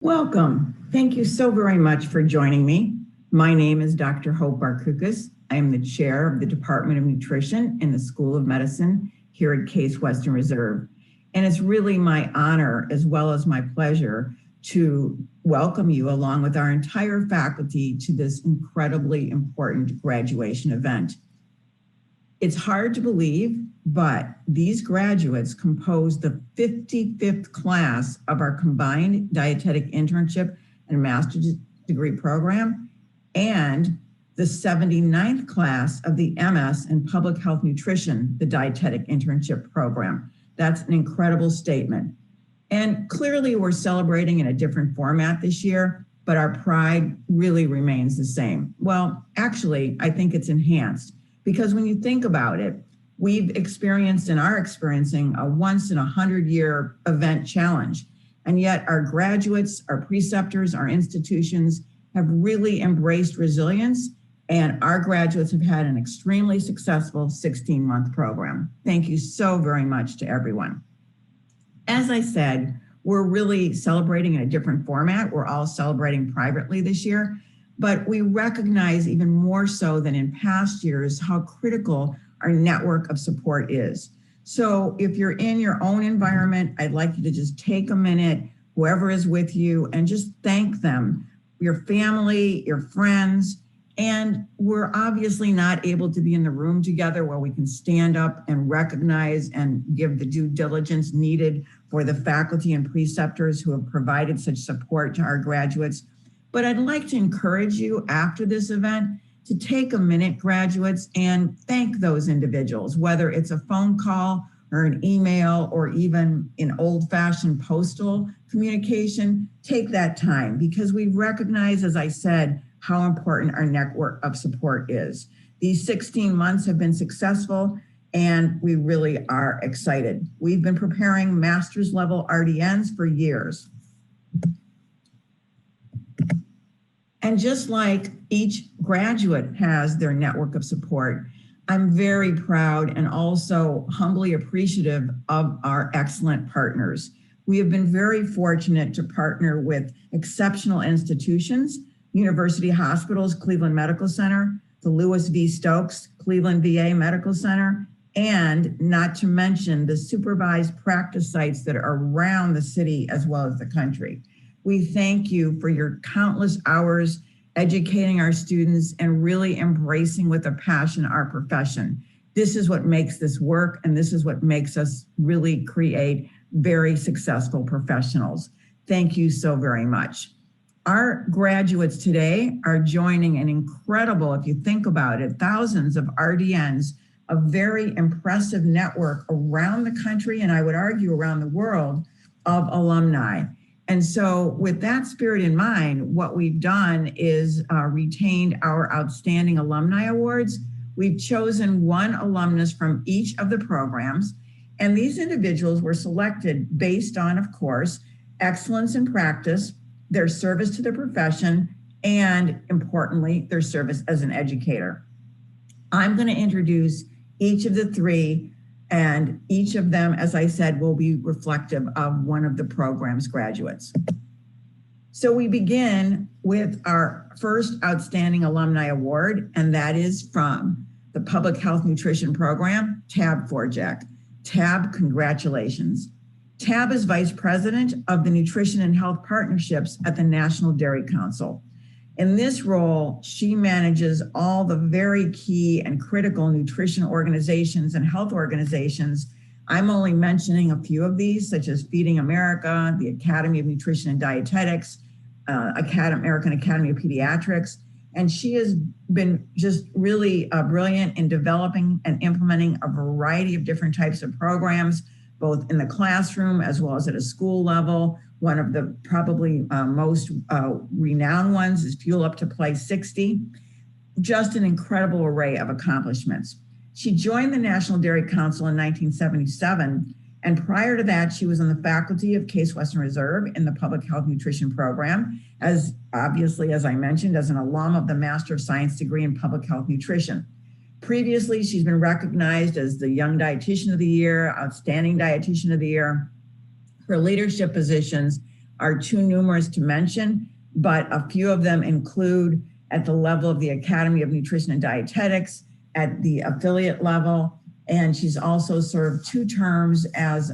Welcome. Thank you so very much for joining me. My name is Dr. Hope Barkoukas. I am the chair of the Department of Nutrition in the School of Medicine here at Case Western Reserve. And it's really my honor as well as my pleasure to welcome you along with our entire faculty to this incredibly important graduation event. It's hard to believe, but these graduates compose the 55th class of our Combined Dietetic Internship and Master's Degree Program, and the 79th class of the MS in Public Health Nutrition, the Dietetic Internship Program. That's an incredible statement. And clearly we're celebrating in a different format this year, but our pride really remains the same. Well, actually, I think it's enhanced. Because when you think about it, we've experienced and are experiencing a once in 100-year event challenge. And yet our graduates, our preceptors, our institutions have really embraced resilience, and our graduates have had an extremely successful 16-month program. Thank you so very much to everyone. As I said, we're really celebrating in a different format. We're all celebrating privately this year. But we recognize even more so than in past years how critical our network of support is. So if you're in your own environment, I'd like you to just take a minute, whoever is with you, and just thank them, your family, your friends. And we're obviously not able to be in the room together where we can stand up and recognize and give the due diligence needed for the faculty and preceptors who have provided such support to our graduates. But I'd like to encourage you after this event to take a minute, graduates, and thank those individuals, whether it's a phone call or an email or even an old-fashioned postal communication. Take that time because we recognize, as I said, how important our network of support is. These 16 months have been successful and we really are excited. We've been preparing master's level RDNs for years. And just like each graduate has their network of support, I'm very proud and also humbly appreciative of our excellent partners. We have been very fortunate to partner with exceptional institutions, University Hospitals, Cleveland Medical Center, the Lewis V. Stokes, Cleveland VA Medical Center, and not to mention the supervised practice sites that are around the city as well as the country. We thank you for your countless hours educating our students and really embracing with a passion our profession. This is what makes this work, and this is what makes us really create very successful professionals. Thank you so very much. Our graduates today are joining an incredible, if you think about it, thousands of RDNs, a very impressive network around the country, and I would argue around the world, of alumni. And so with that spirit in mind, what we've done is retained our Outstanding Alumni Awards. We've chosen one alumnus from each of the programs, and these individuals were selected based on, of course, excellence in practice, their service to the profession, and importantly, their service as an educator. I'm going to introduce each of the three, and each of them, as I said, will be reflective of one of the program's graduates. So we begin with our first Outstanding Alumni Award, and that is from the Public Health Nutrition Program, Tab Forjak. Tab, congratulations. Tab is Vice President of the Nutrition and Health Partnerships at the National Dairy Council. In this role, she manages all the very key and critical nutrition organizations and health organizations. I'm only mentioning a few of these, such as Feeding America, the Academy of Nutrition and Dietetics, American Academy of Pediatrics. And she has been just really brilliant in developing and implementing a variety of different types of programs, both in the classroom as well as at a school level. One of the probably most renowned ones is Fuel Up to Play 60. Just an incredible array of accomplishments. She joined the National Dairy Council in 1977, and prior to that, she was on the faculty of Case Western Reserve in the Public Health Nutrition Program, as obviously, as I mentioned, as an alum of the Master of Science degree in Public Health Nutrition. Previously, she's been recognized as the Young Dietitian of the Year, Outstanding Dietitian of the Year. Her leadership positions are too numerous to mention, but a few of them include at the level of the Academy of Nutrition and Dietetics, at the affiliate level, and she's also served 2 terms as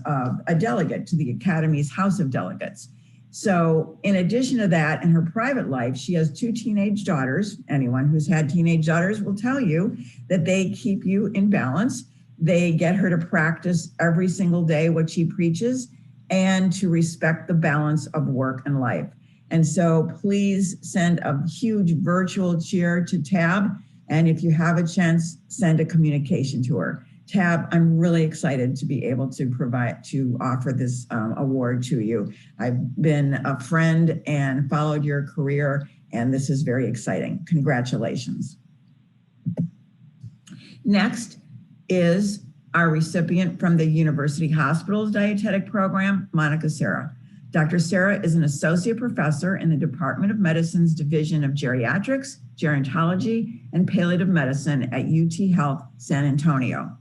a delegate to the Academy's House of Delegates. So in addition to that, in her private life, she has 2 teenage daughters. Anyone who's had teenage daughters will tell you that they keep you in balance. They get her to practice every single day what she preaches and to respect the balance of work and life. And so please send a huge virtual cheer to Tab. And if you have a chance, send a communication to her. Tab, I'm really excited to be able to offer this award to you. I've been a friend and followed your career, and this is very exciting. Congratulations. Next is our recipient from the University Hospital's Dietetic Program, Monica Serra. Dr. Serra is an associate professor in the Department of Medicine's Division of Geriatrics, Gerontology, and Palliative Medicine at UT Health San Antonio.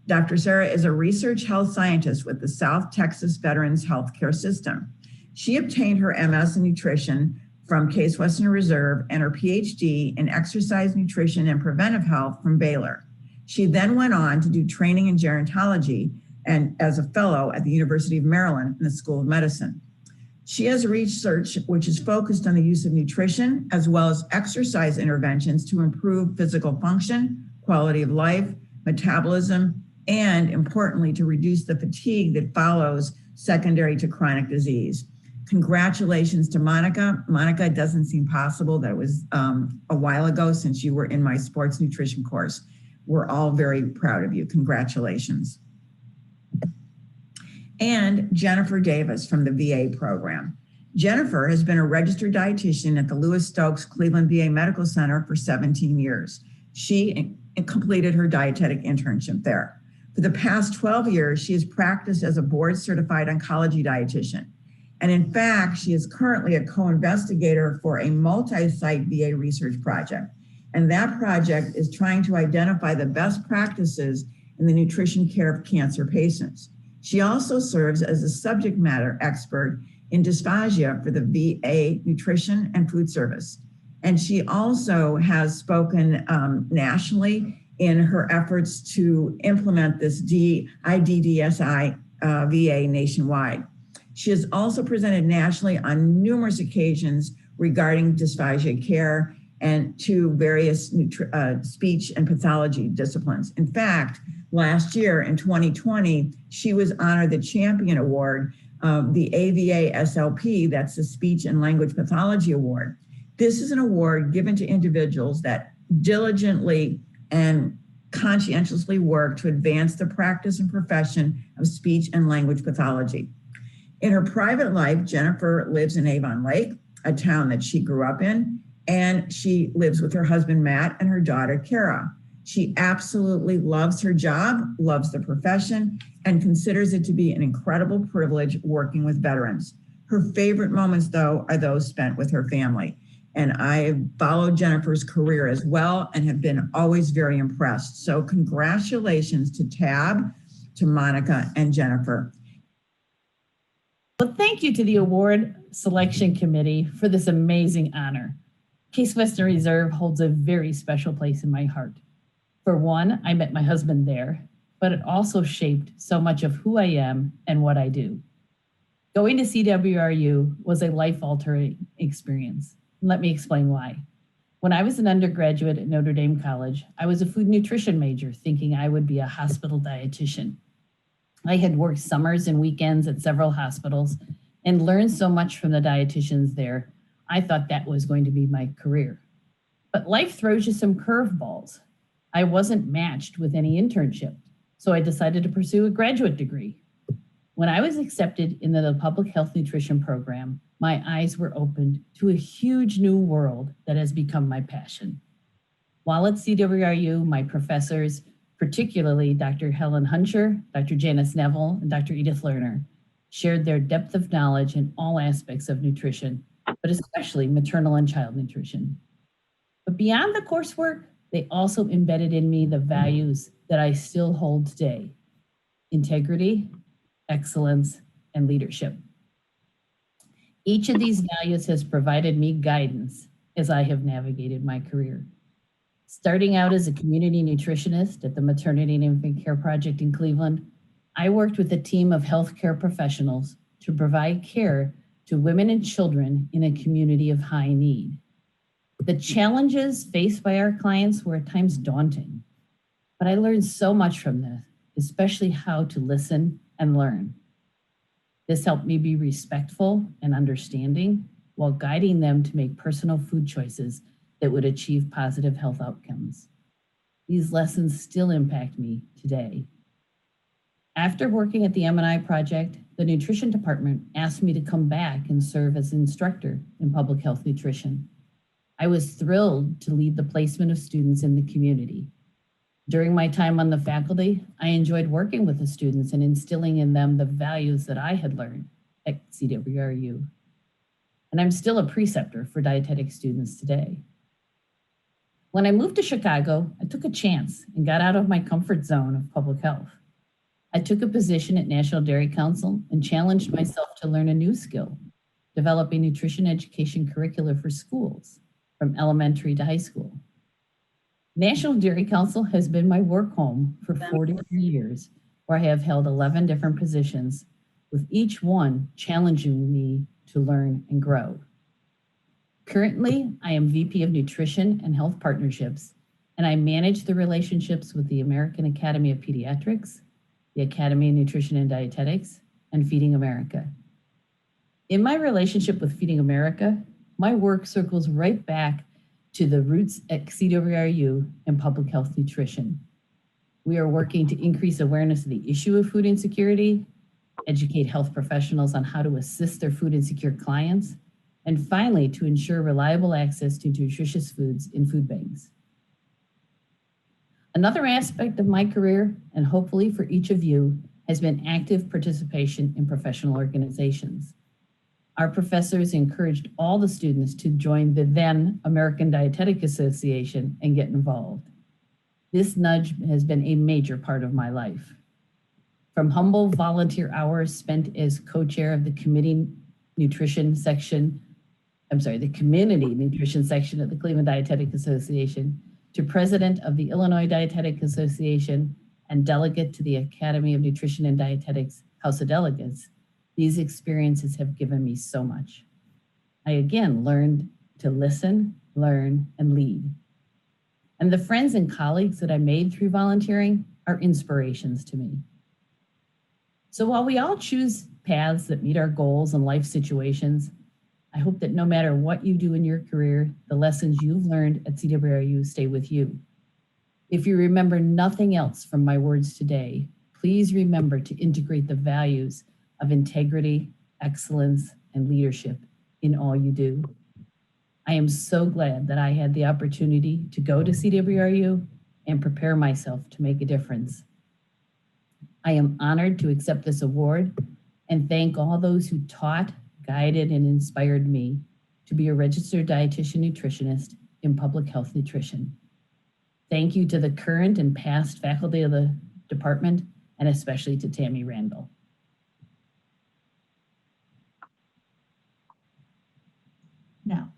Dr. Serra is a research health scientist with the South Texas Veterans Healthcare System. She obtained her MS in nutrition from Case Western Reserve and her PhD in exercise nutrition and preventive health from Baylor. She then went on to do training in gerontology and as a fellow at the University of Maryland in the School of Medicine. She has research which is focused on the use of nutrition as well as exercise interventions to improve physical function, quality of life, metabolism, and importantly, to reduce the fatigue that follows secondary to chronic disease. Congratulations to Monica. Monica, it doesn't seem possible that it was a while ago since you were in my sports nutrition course. We're all very proud of you. Congratulations. And Jennifer Davis from the VA program. Jennifer has been a registered dietitian at the Lewis Stokes Cleveland VA Medical Center for 17 years. She completed her dietetic internship there. For the past 12 years, she has practiced as a board-certified oncology dietitian. And in fact, she is currently a co-investigator for a multi-site VA research project. And that project is trying to identify the best practices in the nutrition care of cancer patients. She also serves as a subject matter expert in dysphagia for the VA Nutrition and Food Service. And she also has spoken nationally in her efforts to implement this IDDSI VA nationwide. She has also presented nationally on numerous occasions regarding dysphagia care and to various speech and pathology disciplines. In fact, last year in 2020, she was honored the Champion Award of the AVA SLP, that's the Speech and Language Pathology Award. This is an award given to individuals that diligently and conscientiously work to advance the practice and profession of speech and language pathology. In her private life, Jennifer lives in Avon Lake, a town that she grew up in, and she lives with her husband, Matt, and her daughter, Kara. She absolutely loves her job, loves the profession, and considers it to be an incredible privilege working with veterans. Her favorite moments, though, are those spent with her family. And I have followed Jennifer's career as well and have been always very impressed. So congratulations to Tab, to Monica, and Jennifer. Well, thank you to the award selection committee for this amazing honor. Case Western Reserve holds a very special place in my heart. For one, I met my husband there, but it also shaped so much of who I am and what I do. Going to CWRU was a life-altering experience. Let me explain why. When I was an undergraduate at Notre Dame College, I was a food nutrition major thinking I would be a hospital dietitian. I had worked summers and weekends at several hospitals and learned so much from the dietitians there. I thought that was going to be my career. But life throws you some curveballs. I wasn't matched with any internship, so I decided to pursue a graduate degree. When I was accepted into the public health nutrition program, my eyes were opened to a huge new world that has become my passion. While at CWRU, my professors, particularly Dr. Helen Huncher, Dr. Janice Neville, and Dr. Edith Lerner, shared their depth of knowledge in all aspects of nutrition, but especially maternal and child nutrition. But beyond the coursework, they also embedded in me the values that I still hold today: integrity, excellence, and leadership. Each of these values has provided me guidance as I have navigated my career. Starting out as a community nutritionist at the Maternity and Infant Care Project in Cleveland, I worked with a team of healthcare professionals to provide care to women and children in a community of high need. The challenges faced by our clients were at times daunting, but I learned so much from this, especially how to listen and learn. This helped me be respectful and understanding while guiding them to make personal food choices that would achieve positive health outcomes. These lessons still impact me today. After working at the M&I Project, the nutrition department asked me to come back and serve as instructor in public health nutrition. I was thrilled to lead the placement of students in the community. During my time on the faculty, I enjoyed working with the students and instilling in them the values that I had learned at CWRU. And I'm still a preceptor for dietetic students today. When I moved to Chicago, I took a chance and got out of my comfort zone of public health. I took a position at National Dairy Council and challenged myself to learn a new skill, develop a nutrition education curricula for schools, from elementary to high school. National Dairy Council has been my work home for 43 years, where I have held 11 different positions, with each one challenging me to learn and grow. Currently, I am VP of Nutrition and Health Partnerships, and I manage the relationships with the American Academy of Pediatrics, the Academy of Nutrition and Dietetics, and Feeding America. In my relationship with Feeding America, my work circles right back to the roots at CWRU and public health nutrition. We are working to increase awareness of the issue of food insecurity, educate health professionals on how to assist their food insecure clients, and finally, to ensure reliable access to nutritious foods in food banks. Another aspect of my career, and hopefully for each of you, has been active participation in professional organizations. Our professors encouraged all the students to join the then American Dietetic Association and get involved. This nudge has been a major part of my life. From humble volunteer hours spent as co-chair of the community nutrition section of the Cleveland Dietetic Association, to president of the Illinois Dietetic Association and delegate to the Academy of Nutrition and Dietetics House of Delegates, these experiences have given me so much. I again learned to listen, learn, and lead. And the friends and colleagues that I made through volunteering are inspirations to me. So while we all choose paths that meet our goals and life situations, I hope that no matter what you do in your career, the lessons you've learned at CWRU stay with you. If you remember nothing else from my words today, please remember to integrate the values of integrity, excellence, and leadership in all you do. I am so glad that I had the opportunity to go to CWRU and prepare myself to make a difference. I am honored to accept this award and thank all those who taught, guided, and inspired me to be a registered dietitian nutritionist in public health nutrition. Thank you to the current and past faculty of the department, and especially to Tammy Randall. Now,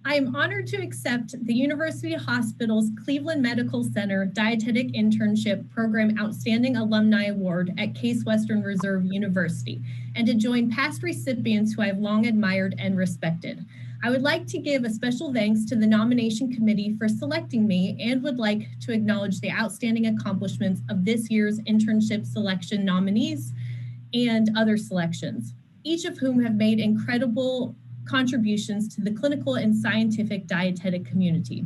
I am honored to accept the University Hospital's Cleveland Medical Center Dietetic Internship Program Outstanding Alumni Award at Case Western Reserve University, and to join past recipients who I have long admired and respected. I would like to give a special thanks to the nomination committee for selecting me, and would like to acknowledge the outstanding accomplishments of this year's internship selection nominees and other selections, each of whom have made incredible contributions to the clinical and scientific dietetic community.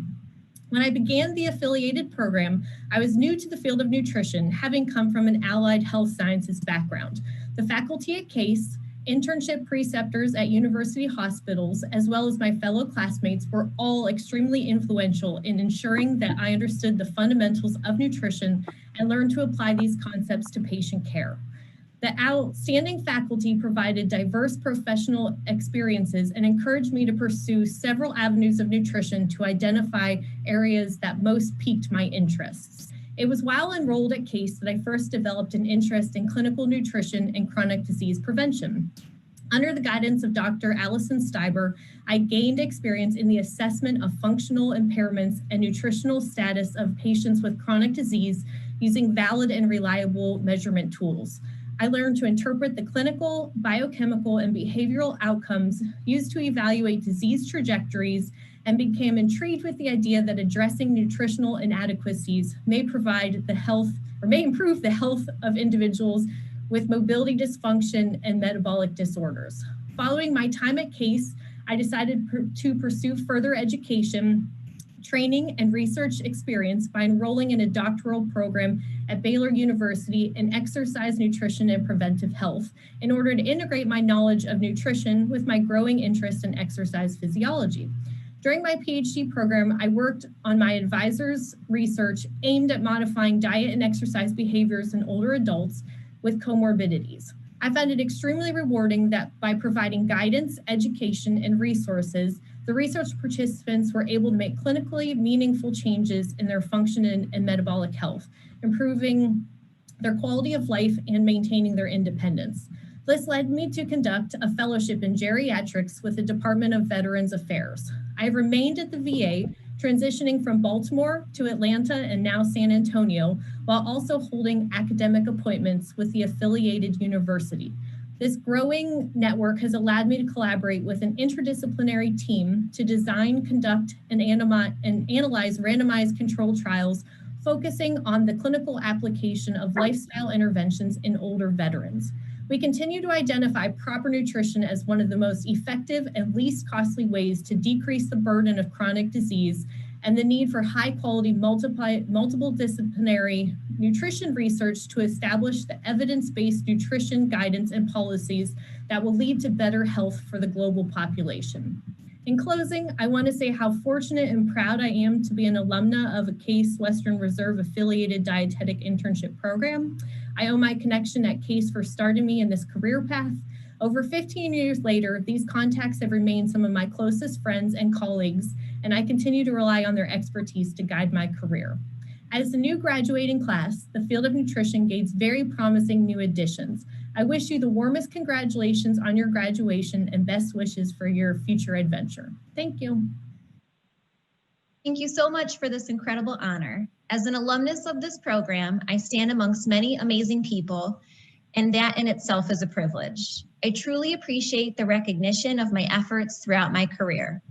When I began the affiliated program, I was new to the field of nutrition, having come from an allied health sciences background. The faculty at Case, internship preceptors at university hospitals, as well as my fellow classmates, were all extremely influential in ensuring that I understood the fundamentals of nutrition and learned to apply these concepts to patient care. The outstanding faculty provided diverse professional experiences and encouraged me to pursue several avenues of nutrition to identify areas that most piqued my interests. It was while enrolled at Case that I first developed an interest in clinical nutrition and chronic disease prevention. Under the guidance of Dr. Allison Steiber, I gained experience in the assessment of functional impairments and nutritional status of patients with chronic disease using valid and reliable measurement tools. I learned to interpret the clinical, biochemical, and behavioral outcomes used to evaluate disease trajectories and became intrigued with the idea that addressing nutritional inadequacies may improve the health of individuals with mobility dysfunction and metabolic disorders. Following my time at CASE, I decided to pursue further education, training, and research experience by enrolling in a doctoral program at Baylor University in exercise nutrition and preventive health in order to integrate my knowledge of nutrition with my growing interest in exercise physiology. During my PhD program, I worked on my advisor's research aimed at modifying diet and exercise behaviors in older adults with comorbidities. I found it extremely rewarding that by providing guidance, education, and resources, the research participants were able to make clinically meaningful changes in their function and metabolic health, improving their quality of life and maintaining their independence. This led me to conduct a fellowship in geriatrics with the Department of Veterans Affairs. I have remained at the VA, transitioning from Baltimore to Atlanta and now San Antonio, while also holding academic appointments with the affiliated university. This growing network has allowed me to collaborate with an interdisciplinary team to design, conduct, and analyze randomized controlled trials focusing on the clinical application of lifestyle interventions in older veterans. We continue to identify proper nutrition as one of the most effective and least costly ways to decrease the burden of chronic disease and the need for high quality multiple disciplinary nutrition research to establish the evidence-based nutrition guidance and policies that will lead to better health for the global population. In closing, I want to say how fortunate and proud I am to be an alumna of a CASE Western Reserve affiliated dietetic internship program. I owe my connection at CASE for starting me in this career path. Over 15 years later, these contacts have remained some of my closest friends and colleagues, and I continue to rely on their expertise to guide my career. As the new graduating class, the field of nutrition gains very promising new additions. I wish you the warmest congratulations on your graduation and best wishes for your future adventure. Thank you. Thank you so much for this incredible honor. As an alumnus of this program, I stand amongst many amazing people, and that in itself is a privilege. I truly appreciate the recognition of my efforts throughout my career.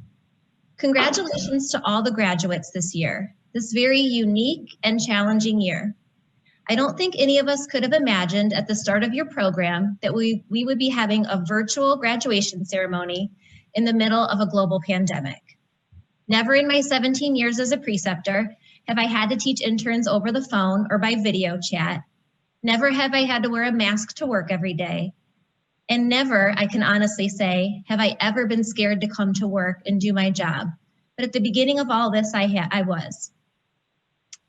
Congratulations to all the graduates this year, this very unique and challenging year. I don't think any of us could have imagined at the start of your program that we would be having a virtual graduation ceremony in the middle of a global pandemic. Never in my 17 years as a preceptor have I had to teach interns over the phone or by video chat. Never have I had to wear a mask to work every day. And never, I can honestly say, have I ever been scared to come to work and do my job. But at the beginning of all this, I was.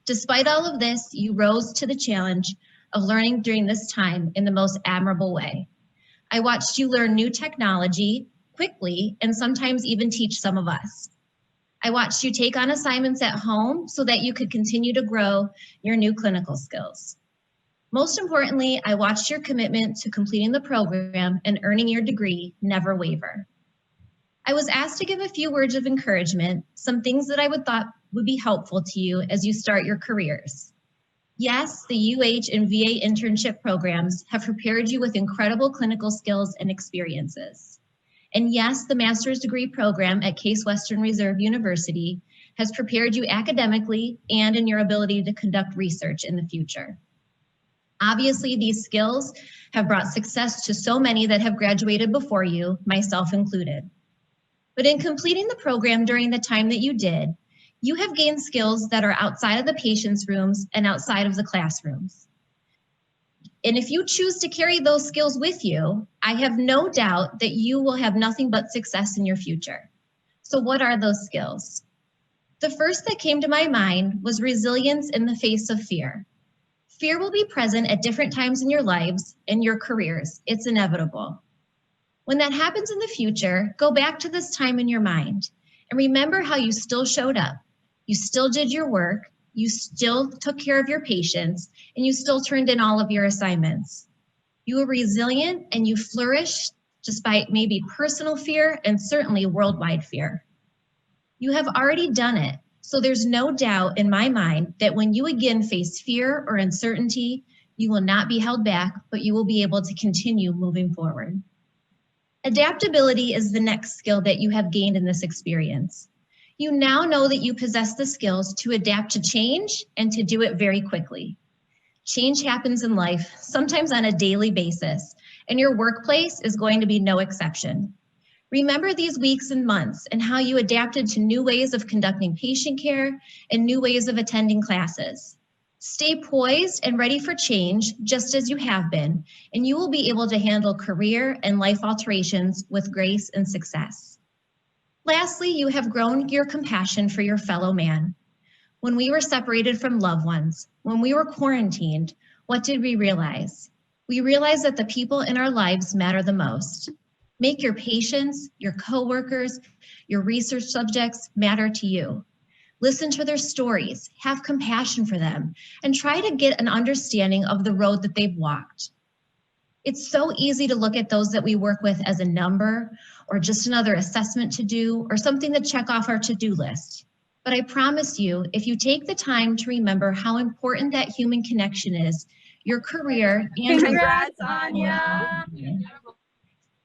Despite all of this, you rose to the challenge of learning during this time in the most admirable way. I watched you learn new technology quickly and sometimes even teach some of us. I watched you take on assignments at home so that you could continue to grow your new clinical skills. Most importantly, I watched your commitment to completing the program and earning your degree never waver. I was asked to give a few words of encouragement, some things that I thought would be helpful to you as you start your careers. Yes, the UH and VA internship programs have prepared you with incredible clinical skills and experiences. And yes, the master's degree program at Case Western Reserve University has prepared you academically and in your ability to conduct research in the future. Obviously, these skills have brought success to so many that have graduated before you, myself included. But in completing the program during the time that you did, you have gained skills that are outside of the patient's rooms and outside of the classrooms. And if you choose to carry those skills with you, I have no doubt that you will have nothing but success in your future. So what are those skills? The first that came to my mind was resilience in the face of fear. Fear will be present at different times in your lives and your careers. It's inevitable. When that happens in the future, go back to this time in your mind and remember how you still showed up. You still did your work. You still took care of your patients, and you still turned in all of your assignments. You were resilient and you flourished despite maybe personal fear and certainly worldwide fear. You have already done it, so there's no doubt in my mind that when you again face fear or uncertainty, you will not be held back, but you will be able to continue moving forward. Adaptability is the next skill that you have gained in this experience. You now know that you possess the skills to adapt to change and to do it very quickly. Change happens in life, sometimes on a daily basis, and your workplace is going to be no exception. Remember these weeks and months and how you adapted to new ways of conducting patient care and new ways of attending classes. Stay poised and ready for change, just as you have been, and you will be able to handle career and life alterations with grace and success. Lastly, you have grown your compassion for your fellow man. When we were separated from loved ones, when we were quarantined, what did we realize? We realized that the people in our lives matter the most. Make your patients, your coworkers, your research subjects matter to you. Listen to their stories, have compassion for them, and try to get an understanding of the road that they've walked. It's so easy to look at those that we work with as a number or just another assessment to do or something to check off our to-do list. But I promise you, if you take the time to remember how important that human connection is, your career and Congrats, Anya.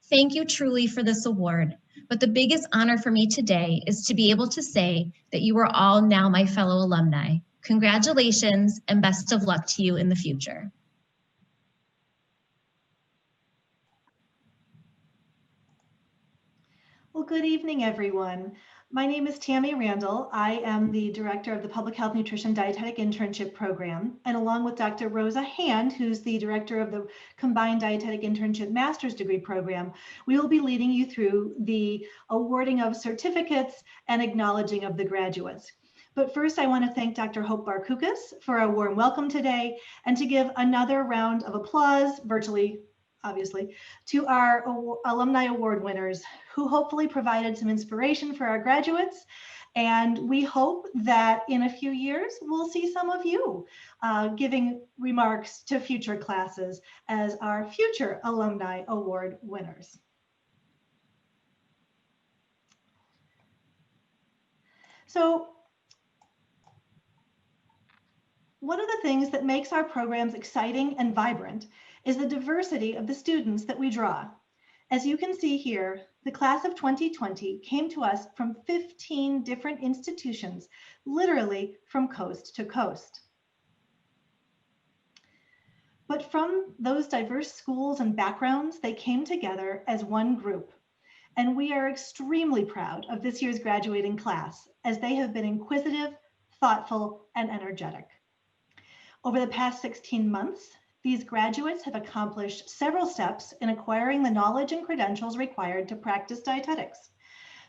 Thank you truly for this award. But the biggest honor for me today is to be able to say that you are all now my fellow alumni. Congratulations and best of luck to you in the future. Well, good evening, everyone. My name is Tammy Randall. I am the director of the Public Health Nutrition Dietetic Internship Program, and along with Dr. Rosa Hand, who's the director of the Combined Dietetic Internship Master's Degree Program, we will be leading you through the awarding of certificates and acknowledging of the graduates. But first, I want to thank Dr. Hope Barkukas for a warm welcome today, and to give another round of applause, virtually, obviously, to our alumni award winners who hopefully provided some inspiration for our graduates. And we hope that in a few years, we'll see some of you giving remarks to future classes as our future alumni award winners. So one of the things that makes our programs exciting and vibrant is the diversity of the students that we draw. As you can see here, the class of 2020 came to us from 15 different institutions, literally from coast to coast. But from those diverse schools and backgrounds, they came together as one group. And we are extremely proud of this year's graduating class, as they have been inquisitive, thoughtful, and energetic. Over the past 16 months, these graduates have accomplished several steps in acquiring the knowledge and credentials required to practice dietetics.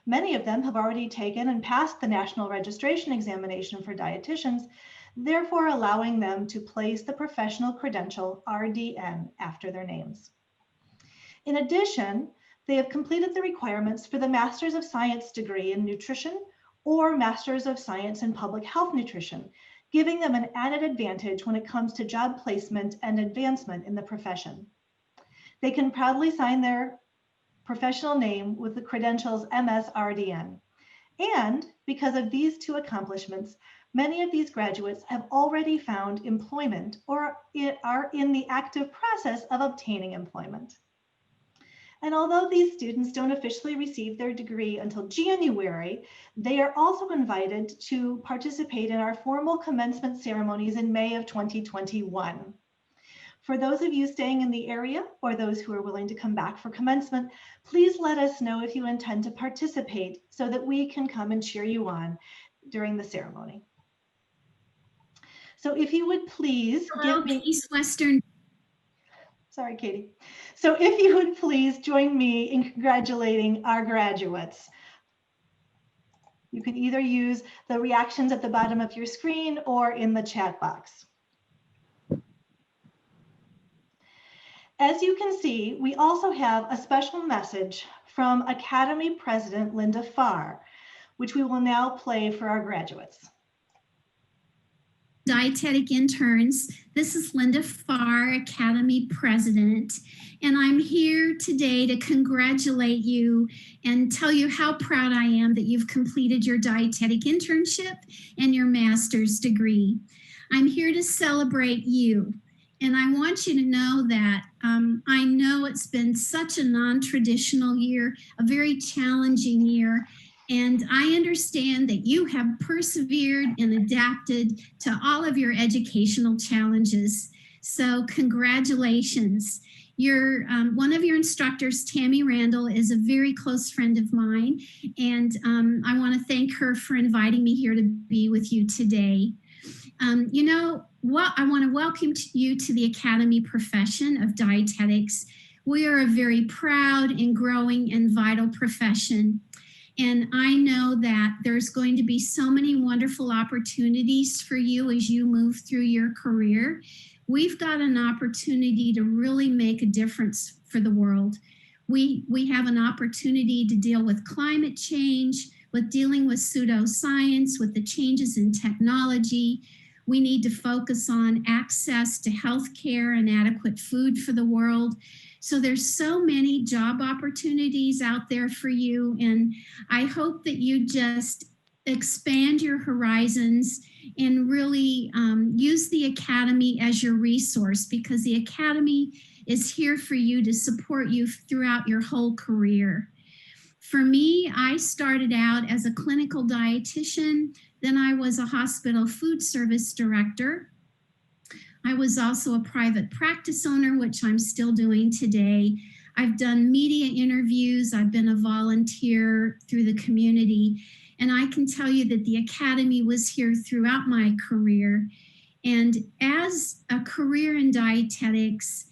Many of them have already taken and passed the National Registration Examination for Dietitians, therefore allowing them to place the professional credential RDN after their names. In addition, they have completed the requirements for the Masters of Science degree in nutrition or Masters of Science in Public Health Nutrition, giving them an added advantage when it comes to job placement and advancement in the profession. They can proudly sign their professional name with the credentials MS-RDN. And because of these two accomplishments, many of these graduates have already found employment or are in the active process of obtaining employment. And although these students don't officially receive their degree until January, they are also invited to participate in our formal commencement ceremonies in May of 2021. For those of you staying in the area or those who are willing to come back for commencement, please let us know if you intend to participate so that we can come and cheer you on during the ceremony. So if you would please give me East Western. Sorry, Katie. So if you would please join me in congratulating our graduates. You can either use the reactions at the bottom of your screen or in the chat box. As you can see, we also have a special message from Academy President Linda Farr, which we will now play for our graduates. Dietetic Interns. This is Linda Farr, Academy President, and I'm here today to congratulate you and tell you how proud I am that you've completed your dietetic internship and your master's degree. I'm here to celebrate you, and I want you to know that I know it's been such a non-traditional year, a very challenging year, and I understand that you have persevered and adapted to all of your educational challenges. So congratulations. One of your instructors, Tammy Randall, is a very close friend of mine, and I want to thank her for inviting me here to be with you today. You know what? I want to welcome you to the Academy profession of dietetics. We are a very proud and growing and vital profession. And I know that there's going to be so many wonderful opportunities for you as you move through your career. We've got an opportunity to really make a difference for the world. We have an opportunity to deal with climate change, with dealing with pseudoscience, with the changes in technology. We need to focus on access to healthcare and adequate food for the world. So there's so many job opportunities out there for you. And I hope that you just expand your horizons and really use the Academy as your resource, because the Academy is here for you to support you throughout your whole career. For me, I started out as a clinical dietitian. Then I was a hospital food service director. I was also a private practice owner, which I'm still doing today. I've done media interviews. I've been a volunteer through the community. And I can tell you that the Academy was here throughout my career. And as a career in dietetics,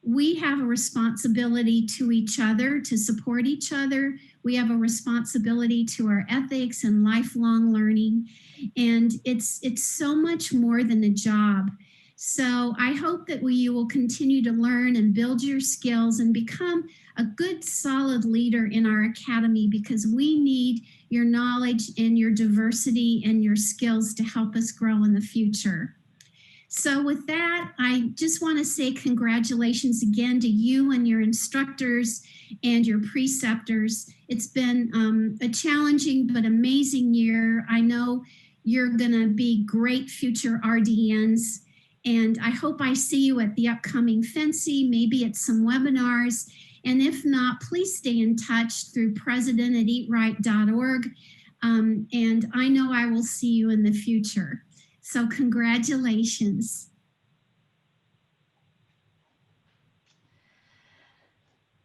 we have a responsibility to each other, to support each other. We have a responsibility to our ethics and lifelong learning. And it's so much more than a job. So I hope that you will continue to learn and build your skills and become a good, solid leader in our Academy, because we need your knowledge and your diversity and your skills to help us grow in the future. So with that, I just want to say congratulations again to you and your instructors and your preceptors. It's been a challenging but amazing year. I know you're going to be great future RDNs. And I hope I see you at the upcoming FNCE, maybe at some webinars. And if not, please stay in touch through president@eatright.org. And I know I will see you in the future. So congratulations.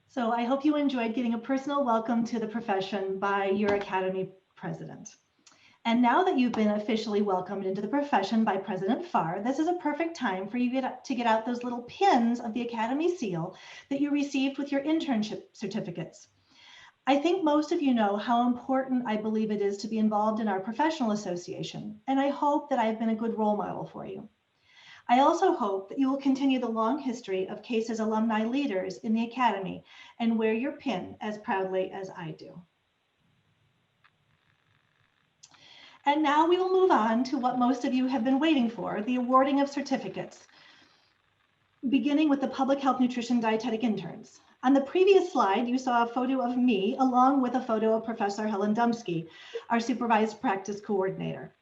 So I hope you enjoyed getting a personal welcome to the profession by your Academy president. And now that you've been officially welcomed into the profession by President Farr, this is a perfect time for you to get out those little pins of the Academy seal that you received with your internship certificates. I think most of you know how important I believe it is to be involved in our professional association, and I hope that I've been a good role model for you. I also hope that you will continue the long history of CASE's alumni leaders in the Academy and wear your pin as proudly as I do. And now we will move on to what most of you have been waiting for, the awarding of certificates, beginning with the Public Health Nutrition Dietetic Interns. On the previous slide, you saw a photo of me along with a photo of Professor Helen Dumsky, our supervised practice coordinator.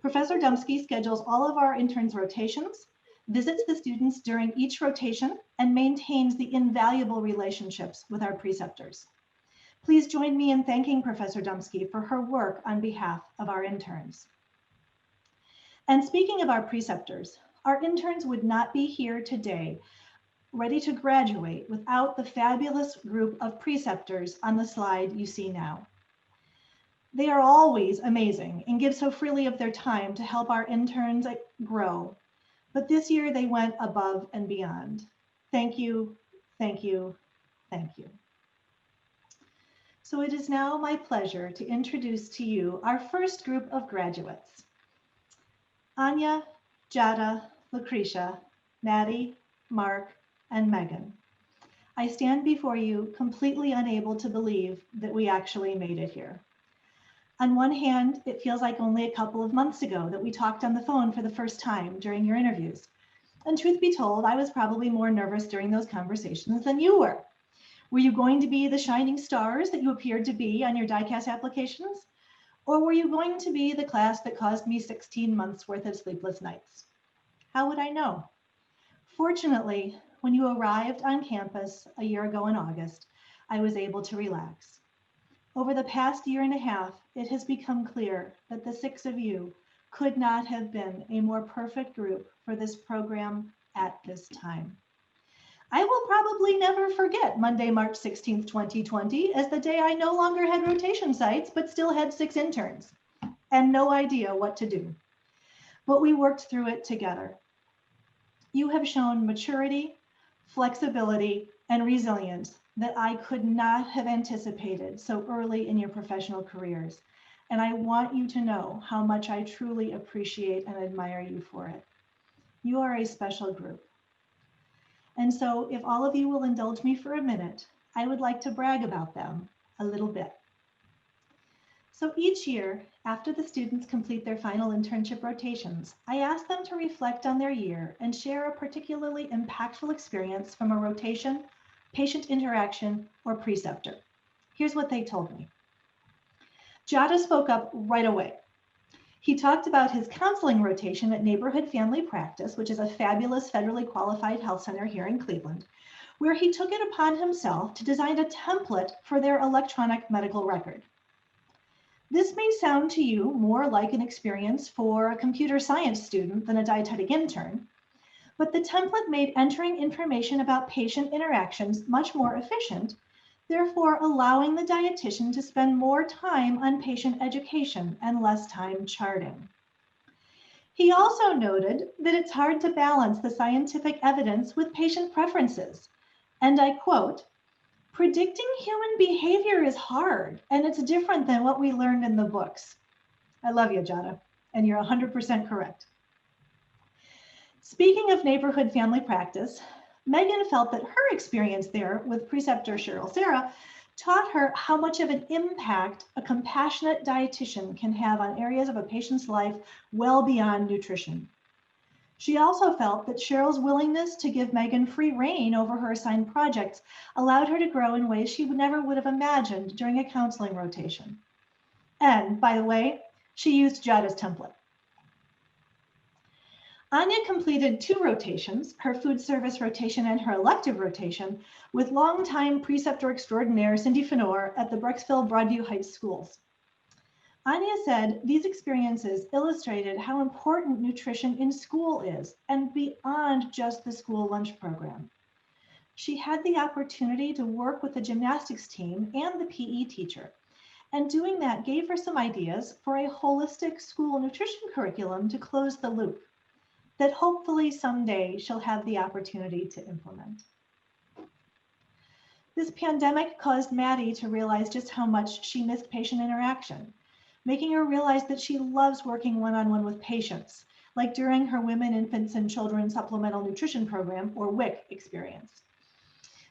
Professor Dumsky schedules all of our interns' rotations, visits the students during each rotation, and maintains the invaluable relationships with our preceptors. Please join me in thanking Professor Dumsky for her work on behalf of our interns. And speaking of our preceptors, our interns would not be here today, ready to graduate, without the fabulous group of preceptors on the slide you see now. They are always amazing and give so freely of their time to help our interns grow. But this year they went above and beyond. Thank you, thank you, thank you. So it is now my pleasure to introduce to you our first group of graduates. Anya, Jada, Lucretia, Maddie, Mark, and Megan. I stand before you completely unable to believe that we actually made it here. On one hand, it feels like only a couple of months ago that we talked on the phone for the first time during your interviews. And truth be told, I was probably more nervous during those conversations than you were. Were you going to be the shining stars that you appeared to be on your DICAS applications? Or were you going to be the class that caused me 16 months worth of sleepless nights? How would I know? Fortunately, when you arrived on campus a year ago in August, I was able to relax. Over the past year and a half, it has become clear that the 6 of you could not have been a more perfect group for this program at this time. I will probably never forget Monday, March 16th, 2020 as the day I no longer had rotation sites, but still had 6 interns and no idea what to do. But we worked through it together. You have shown maturity, flexibility, and resilience that I could not have anticipated so early in your professional careers. And I want you to know how much I truly appreciate and admire you for it. You are a special group. And so if all of you will indulge me for a minute, I would like to brag about them a little bit. So each year, after the students complete their final internship rotations, I ask them to reflect on their year and share a particularly impactful experience from a rotation, patient interaction, or preceptor. Here's what they told me. Jada spoke up right away. He talked about his counseling rotation at Neighborhood Family Practice, which is a fabulous federally qualified health center here in Cleveland, where he took it upon himself to design a template for their electronic medical record. This may sound to you more like an experience for a computer science student than a dietetic intern, but the template made entering information about patient interactions much more efficient, therefore allowing the dietitian to spend more time on patient education and less time charting. He also noted that it's hard to balance the scientific evidence with patient preferences. And I quote, "Predicting human behavior is hard, and it's different than what we learned in the books." I love you, Jada, and you're 100% correct. Speaking of Neighborhood Family Practice, Megan felt that her experience there with preceptor Cheryl Sarah taught her how much of an impact a compassionate dietitian can have on areas of a patient's life well beyond nutrition. She also felt that Cheryl's willingness to give Megan free rein over her assigned projects allowed her to grow in ways she never would have imagined during a counseling rotation. And by the way, she used Jada's template. Anya completed 2 rotations, her food service rotation and her elective rotation, with longtime preceptor extraordinaire Cindy Fenor at the Brecksville Broadview Heights schools. Anya said these experiences illustrated how important nutrition in school is and beyond just the school lunch program. She had the opportunity to work with the gymnastics team and the PE teacher, and doing that gave her some ideas for a holistic school nutrition curriculum to close the loop that hopefully someday she'll have the opportunity to implement. This pandemic caused Maddie to realize just how much she missed patient interaction, making her realize that she loves working one-on-one with patients, like during her Women, Infants, and Children Supplemental Nutrition Program, or WIC, experience.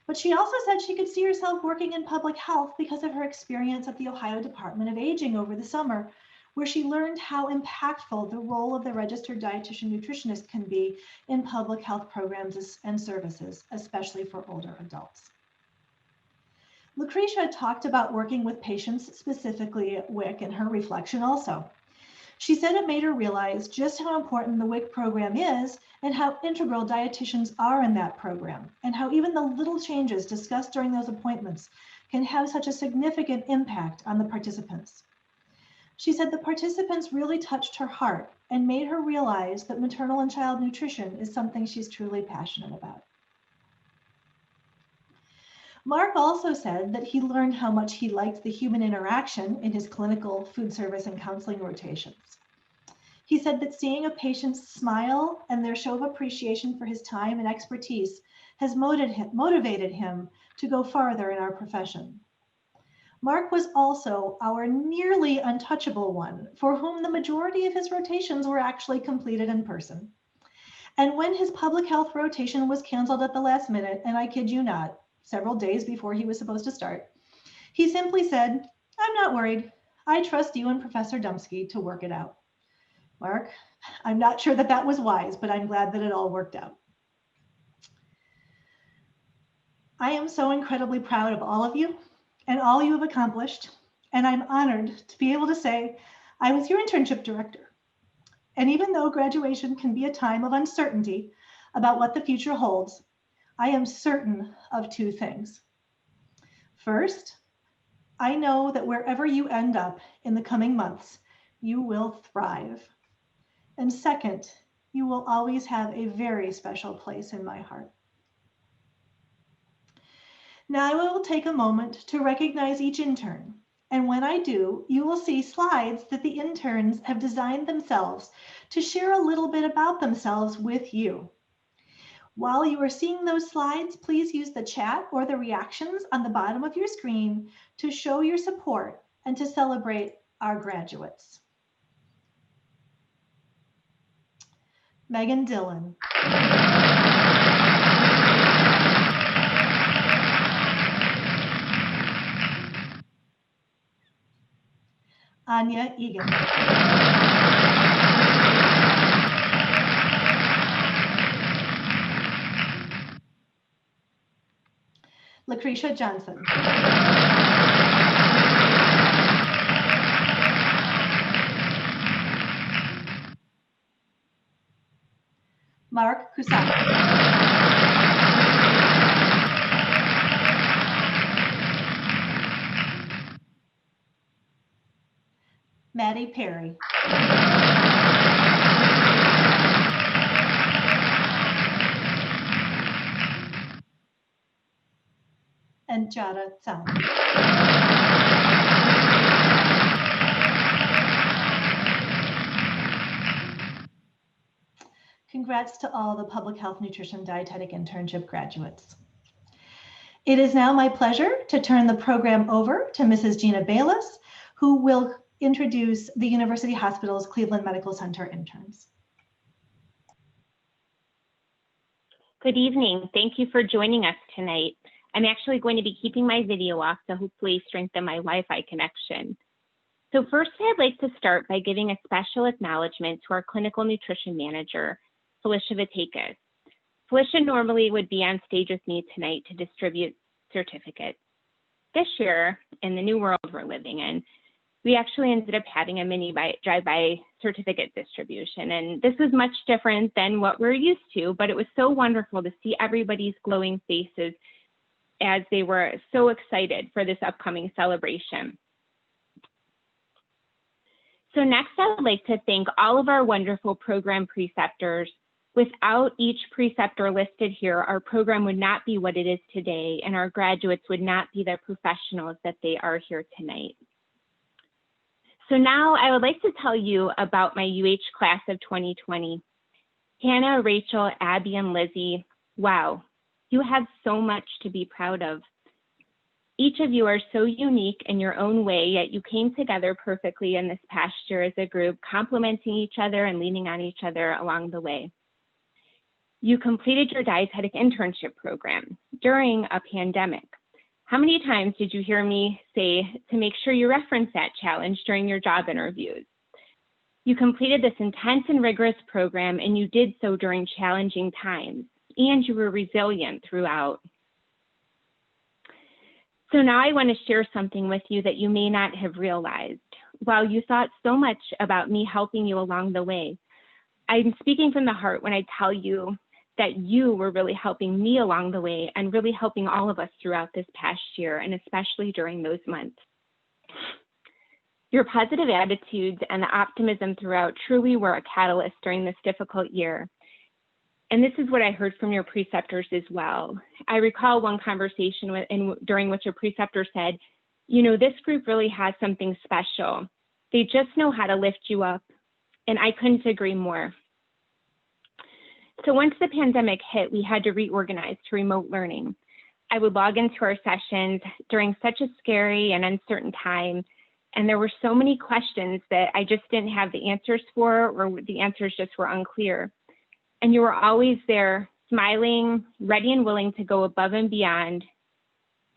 But she also said she could see herself working in public health because of her experience at the Ohio Department of Aging over the summer, where she learned how impactful the role of the registered dietitian nutritionist can be in public health programs and services, especially for older adults. Lucretia talked about working with patients specifically at WIC in her reflection also. She said it made her realize just how important the WIC program is and how integral dietitians are in that program, and how even the little changes discussed during those appointments can have such a significant impact on the participants. She said the participants really touched her heart and made her realize that maternal and child nutrition is something she's truly passionate about. Mark also said that he learned how much he liked the human interaction in his clinical food service and counseling rotations. He said that seeing a patient's smile and their show of appreciation for his time and expertise has motivated him to go farther in our profession. Mark was also our nearly untouchable one, for whom the majority of his rotations were actually completed in person. And when his public health rotation was canceled at the last minute, and I kid you not, several days before he was supposed to start, he simply said, "I'm not worried. I trust you and Professor Dumsky to work it out. Mark, I'm not sure that was wise, but I'm glad that it all worked out. I am so incredibly proud of all of you and all you have accomplished, and I'm honored to be able to say I was your internship director. And even though graduation can be a time of uncertainty about what the future holds, I am certain of two things. First, I know that wherever you end up in the coming months, you will thrive. And second, you will always have a very special place in my heart. Now I will take a moment to recognize each intern. And when I do, you will see slides that the interns have designed themselves to share a little bit about themselves with you. While you are seeing those slides, please use the chat or the reactions on the bottom of your screen to show your support and to celebrate our graduates. Megan Dillon. Anya Egan. Lucretia Johnson. Mark Kusama. Maddie Perry. And Jada Tsang. Congrats to all the Public Health Nutrition Dietetic Internship graduates. It is now my pleasure to turn the program over to Mrs. Gina Bayless, who will introduce the University Hospital's Cleveland Medical Center interns. Good evening. Thank you for joining us tonight. I'm actually going to be keeping my video off to hopefully strengthen my Wi-Fi connection. So first, I'd like to start by giving a special acknowledgement to our clinical nutrition manager, Felicia Vatakis. Felicia normally would be on stage with me tonight to distribute certificates. This year, in the new world we're living in, we actually ended up having a mini drive-by certificate distribution. And this was much different than what we're used to, but it was so wonderful to see everybody's glowing faces as they were so excited for this upcoming celebration. So next, I would like to thank all of our wonderful program preceptors. Without each preceptor listed here, our program would not be what it is today, and our graduates would not be the professionals that they are here tonight. So now I would like to tell you about my UH class of 2020. Hannah, Rachel, Abby, and Lizzie, wow, you have so much to be proud of. Each of you are so unique in your own way, yet you came together perfectly in this past year as a group, complementing each other and leaning on each other along the way. You completed your dietetic internship program during a pandemic. How many times did you hear me say to make sure you reference that challenge during your job interviews? You completed this intense and rigorous program, and you did so during challenging times, and you were resilient throughout. So now I want to share something with you that you may not have realized. While you thought so much about me helping you along the way, I'm speaking from the heart when I tell you that you were really helping me along the way and really helping all of us throughout this past year, and especially during those months. Your positive attitudes and the optimism throughout truly were a catalyst during this difficult year. And this is what I heard from your preceptors as well. I recall one conversation during which a preceptor said, you know, this group really has something special. They just know how to lift you up. And I couldn't agree more. So once the pandemic hit, we had to reorganize to remote learning. I would log into our sessions during such a scary and uncertain time, and there were so many questions that I just didn't have the answers for, or the answers just were unclear. And you were always there, smiling, ready and willing to go above and beyond,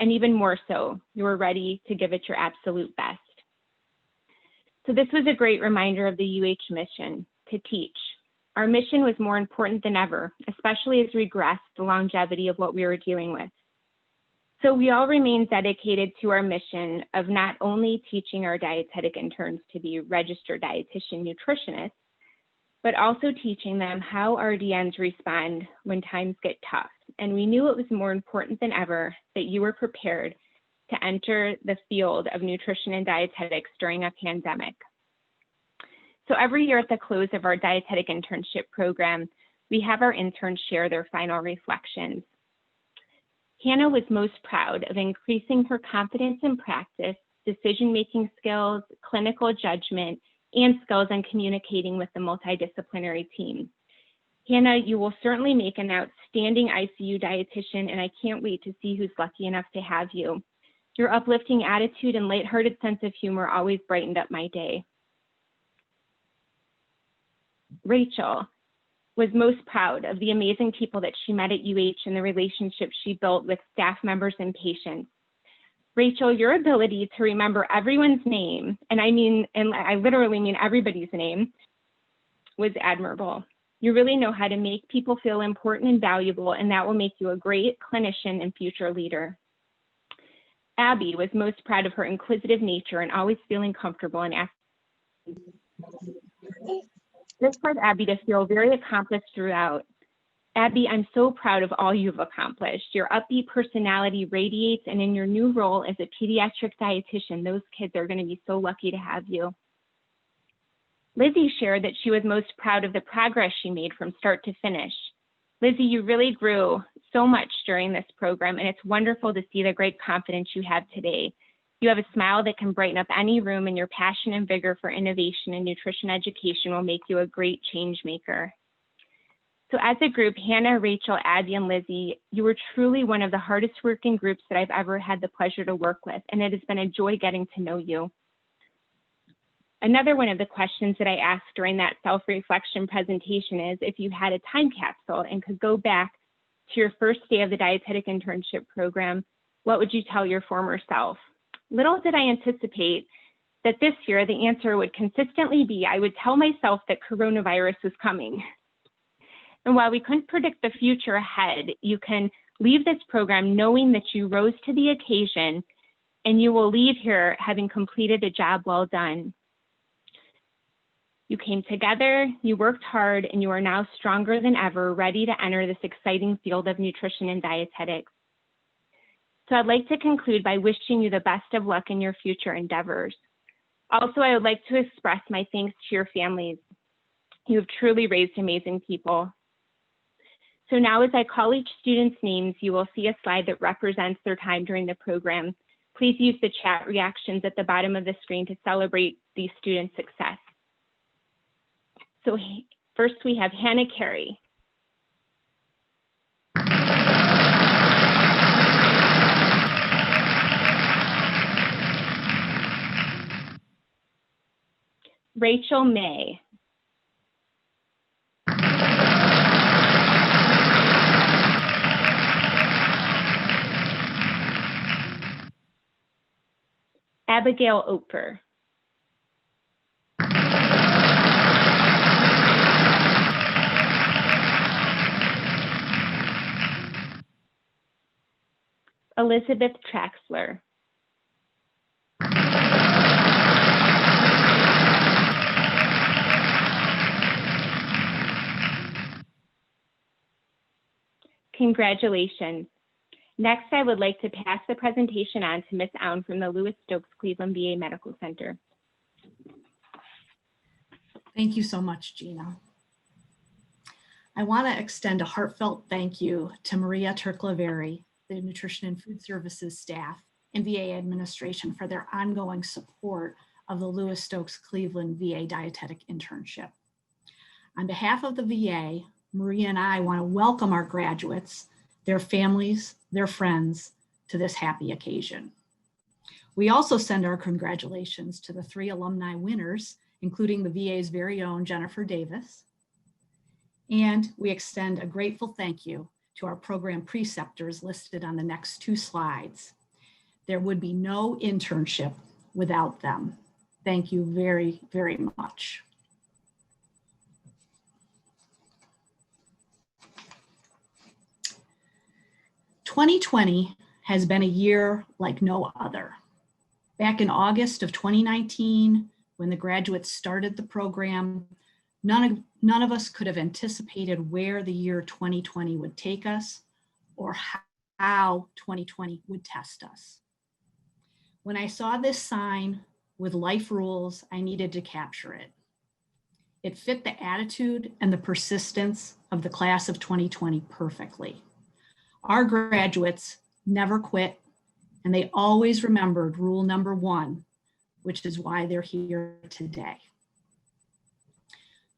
and even more so, you were ready to give it your absolute best. So this was a great reminder of the UH mission, to teach. Our mission was more important than ever, especially as we grasped the longevity of what we were dealing with. So we all remain dedicated to our mission of not only teaching our dietetic interns to be registered dietitian nutritionists, but also teaching them how our DNs respond when times get tough. And we knew it was more important than ever that you were prepared to enter the field of nutrition and dietetics during a pandemic. So every year at the close of our dietetic internship program, we have our interns share their final reflections. Hannah was most proud of increasing her confidence in practice, decision-making skills, clinical judgment, and skills in communicating with the multidisciplinary team. Hannah, you will certainly make an outstanding ICU dietitian, and I can't wait to see who's lucky enough to have you. Your uplifting attitude and lighthearted sense of humor always brightened up my day. Rachel was most proud of the amazing people that she met at UH and the relationships she built with staff members and patients. Rachel, your ability to remember everyone's name, and I literally mean everybody's name, was admirable. You really know how to make people feel important and valuable, and that will make you a great clinician and future leader. Abby was most proud of her inquisitive nature and always feeling comfortable in asking. This led Abby to feel very accomplished throughout. Abby, I'm so proud of all you've accomplished. Your upbeat personality radiates, and in your new role as a pediatric dietitian, those kids are going to be so lucky to have you. Lizzie shared that she was most proud of the progress she made from start to finish. Lizzie, you really grew so much during this program, and it's wonderful to see the great confidence you have today. You have a smile that can brighten up any room, and your passion and vigor for innovation and nutrition education will make you a great change maker. So as a group, Hannah, Rachel, Abby, and Lizzie, you were truly one of the hardest working groups that I've ever had the pleasure to work with, and it has been a joy getting to know you. Another one of the questions that I asked during that self-reflection presentation is if you had a time capsule and could go back to your first day of the dietetic internship program, what would you tell your former self? Little did I anticipate that this year the answer would consistently be, I would tell myself that coronavirus was coming. And while we couldn't predict the future ahead, you can leave this program knowing that you rose to the occasion and you will leave here having completed a job well done. You came together, you worked hard, and you are now stronger than ever, ready to enter this exciting field of nutrition and dietetics. So I'd like to conclude by wishing you the best of luck in your future endeavors. Also, I would like to express my thanks to your families. You have truly raised amazing people. So now as I call each student's names, you will see a slide that represents their time during the program. Please use the chat reactions at the bottom of the screen to celebrate these students' success. So first we have Hannah Carey. Rachel May. Abigail Oper. Elizabeth Traxler. Congratulations. Next, I would like to pass the presentation on to Ms. Aun from the Lewis Stokes Cleveland VA Medical Center. Thank you so much, Gina. I want to extend a heartfelt thank you to Maria Turklaveri, the Nutrition and Food Services staff and VA administration for their ongoing support of the Lewis Stokes Cleveland VA Dietetic Internship. On behalf of the VA, Maria and I want to welcome our graduates, their families, their friends to this happy occasion. We also send our congratulations to the 3 alumni winners, including the VA's very own Jennifer Davis. And we extend a grateful thank you to our program preceptors listed on the next 2 slides. There would be no internship without them. Thank you very, very much. "2020 has been a year like no other. Back in August of 2019, when the graduates started the program, none of us could have anticipated where the year 2020 would take us or how 2020 would test us. When I saw this sign with life rules, I needed to capture it. It fit the attitude and the persistence of the class of 2020 perfectly. Our graduates never quit, and they always remembered rule number 1, which is why they're here today.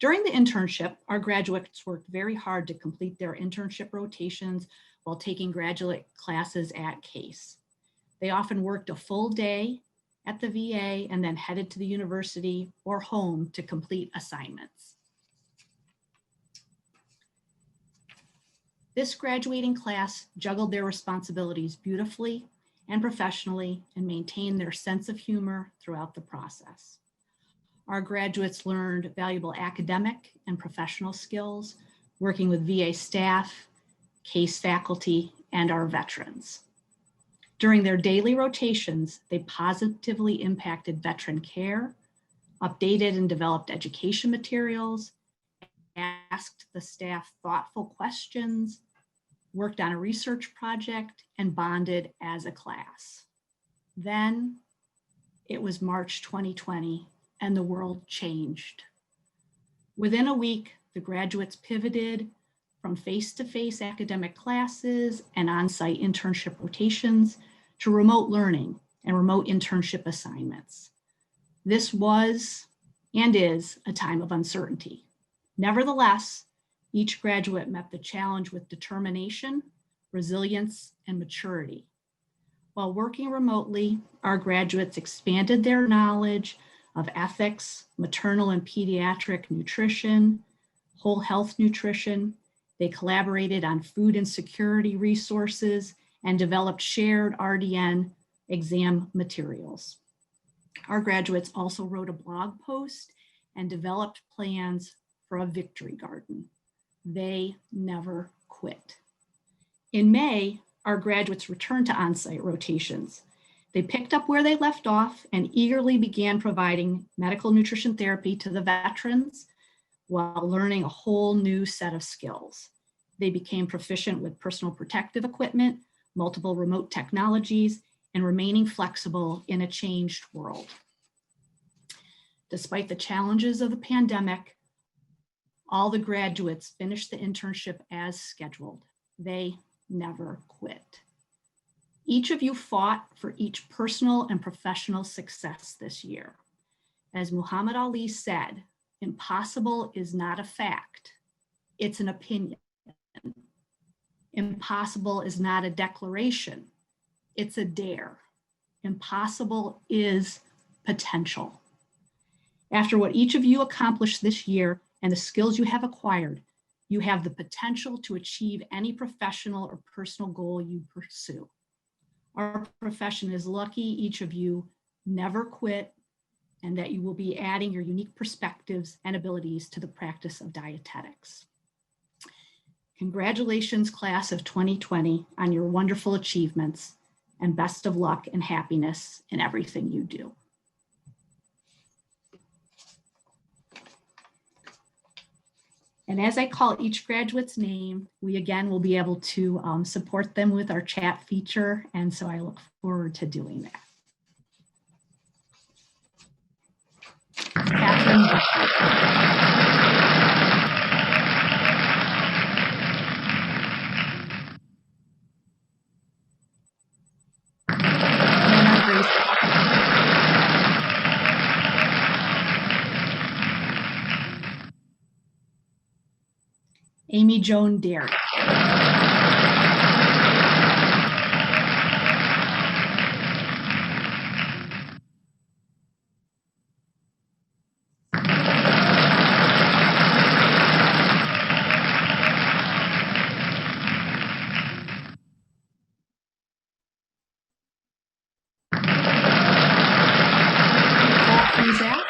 During the internship, our graduates worked very hard to complete their internship rotations while taking graduate classes at Case. They often worked a full day at the VA and then headed to the university or home to complete assignments. This graduating class juggled their responsibilities beautifully and professionally and maintained their sense of humor throughout the process. Our graduates learned valuable academic and professional skills, working with VA staff, Case faculty, and our veterans. During their daily rotations, they positively impacted veteran care, updated and developed education materials, asked the staff thoughtful questions, worked on a research project, and bonded as a class. Then it was March 2020 and the world changed. Within a week, the graduates pivoted from face-to-face academic classes and on-site internship rotations to remote learning and remote internship assignments. This was and is a time of uncertainty. Nevertheless, each graduate met the challenge with determination, resilience, and maturity. While working remotely, our graduates expanded their knowledge of ethics, maternal and pediatric nutrition, whole health nutrition. They collaborated on food insecurity resources and developed shared RDN exam materials. Our graduates also wrote a blog post and developed plans for a victory garden. They never quit. In May, our graduates returned to on-site rotations. They picked up where they left off and eagerly began providing medical nutrition therapy to the veterans while learning a whole new set of skills. They became proficient with personal protective equipment, multiple remote technologies, and remaining flexible in a changed world. Despite the challenges of the pandemic, all the graduates finished the internship as scheduled. They never quit. Each of you fought for each personal and professional success this year. As Muhammad Ali said, impossible is not a fact, it's an opinion. Impossible is not a declaration, it's a dare. Impossible is potential. After what each of you accomplished this year and the skills you have acquired, you have the potential to achieve any professional or personal goal you pursue. Our profession is lucky each of you never quit and that you will be adding your unique perspectives and abilities to the practice of dietetics. Congratulations, class of 2020, on your wonderful achievements, and best of luck and happiness in everything you do. And as I call each graduate's name, we again will be able to support them with our chat feature. And so I look forward to doing that. Catherine. Amy Joan Derry. Buzak.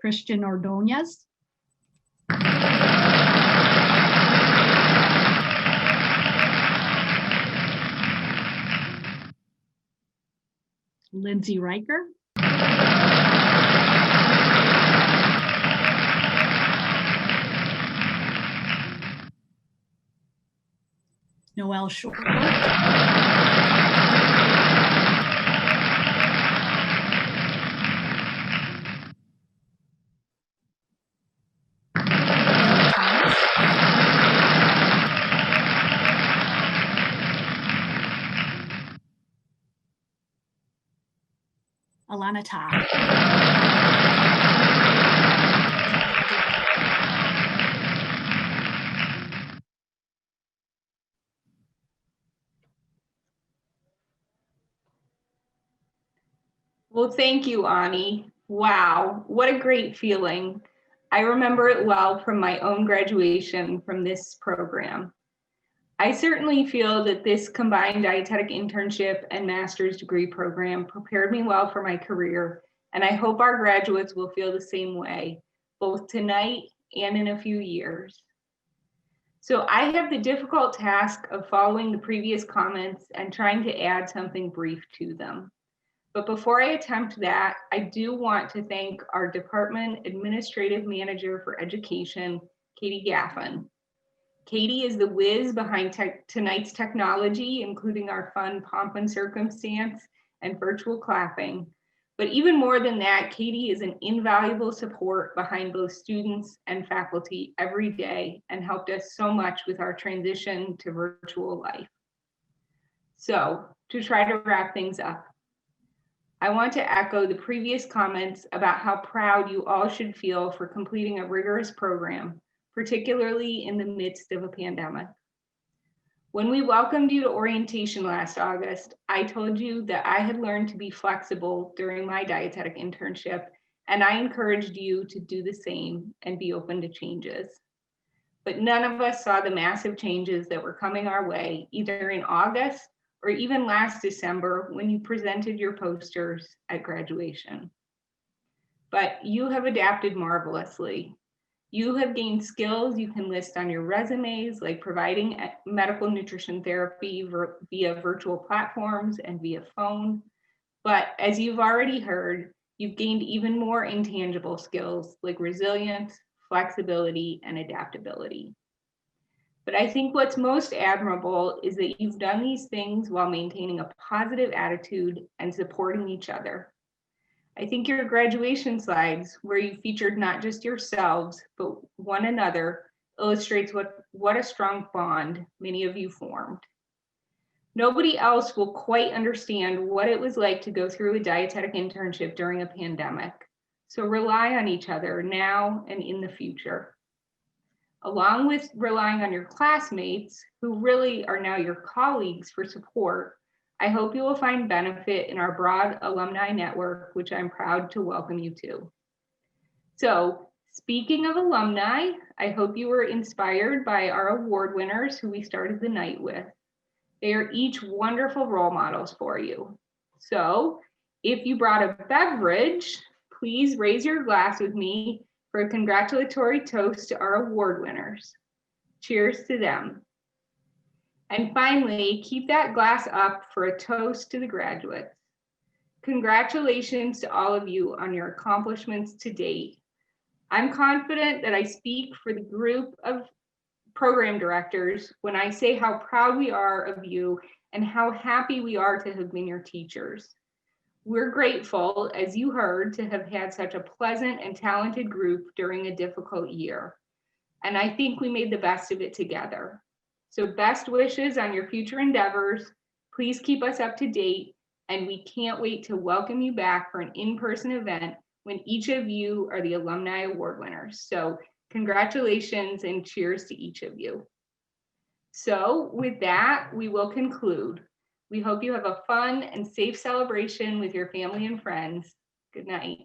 Christian Ordonez. Lindsay Riker. Noelle Short. Alana Todd. Well, thank you, Ani. Wow, what a great feeling. I remember it well from my own graduation from this program. I certainly feel that this combined dietetic internship and master's degree program prepared me well for my career, and I hope our graduates will feel the same way, both tonight and in a few years. So I have the difficult task of following the previous comments and trying to add something brief to them. But before I attempt that, I do want to thank our Department Administrative Manager for Education, Katie Gaffin. Katie is the whiz behind tonight's technology, including our fun pomp and circumstance and virtual clapping. But even more than that, Katie is an invaluable support behind both students and faculty every day and helped us so much with our transition to virtual life. So to try to wrap things up, I want to echo the previous comments about how proud you all should feel for completing a rigorous program, particularly in the midst of a pandemic. When we welcomed you to orientation last August, I told you that I had learned to be flexible during my dietetic internship, and I encouraged you to do the same and be open to changes. But none of us saw the massive changes that were coming our way, either in August or even last December when you presented your posters at graduation. But you have adapted marvelously. You have gained skills you can list on your resumes, like providing medical nutrition therapy via virtual platforms and via phone. But as you've already heard, you've gained even more intangible skills like resilience, flexibility, and adaptability. But I think what's most admirable is that you've done these things while maintaining a positive attitude and supporting each other. I think your graduation slides, where you featured not just yourselves, but one another, illustrates what a strong bond many of you formed. Nobody else will quite understand what it was like to go through a dietetic internship during a pandemic. So rely on each other now and in the future. Along with relying on your classmates, who really are now your colleagues, for support, I hope you will find benefit in our broad alumni network, which I'm proud to welcome you to. So, speaking of alumni, I hope you were inspired by our award winners who we started the night with. They are each wonderful role models for you. So, if you brought a beverage, please raise your glass with me for a congratulatory toast to our award winners. Cheers to them. And finally, keep that glass up for a toast to the graduates. Congratulations to all of you on your accomplishments to date. I'm confident that I speak for the group of program directors when I say how proud we are of you and how happy we are to have been your teachers. We're grateful, as you heard, to have had such a pleasant and talented group during a difficult year. And I think we made the best of it together. So best wishes on your future endeavors. Please keep us up to date, and we can't wait to welcome you back for an in-person event when each of you are the alumni award winners. So congratulations and cheers to each of you. So with that, we will conclude. We hope you have a fun and safe celebration with your family and friends. Good night.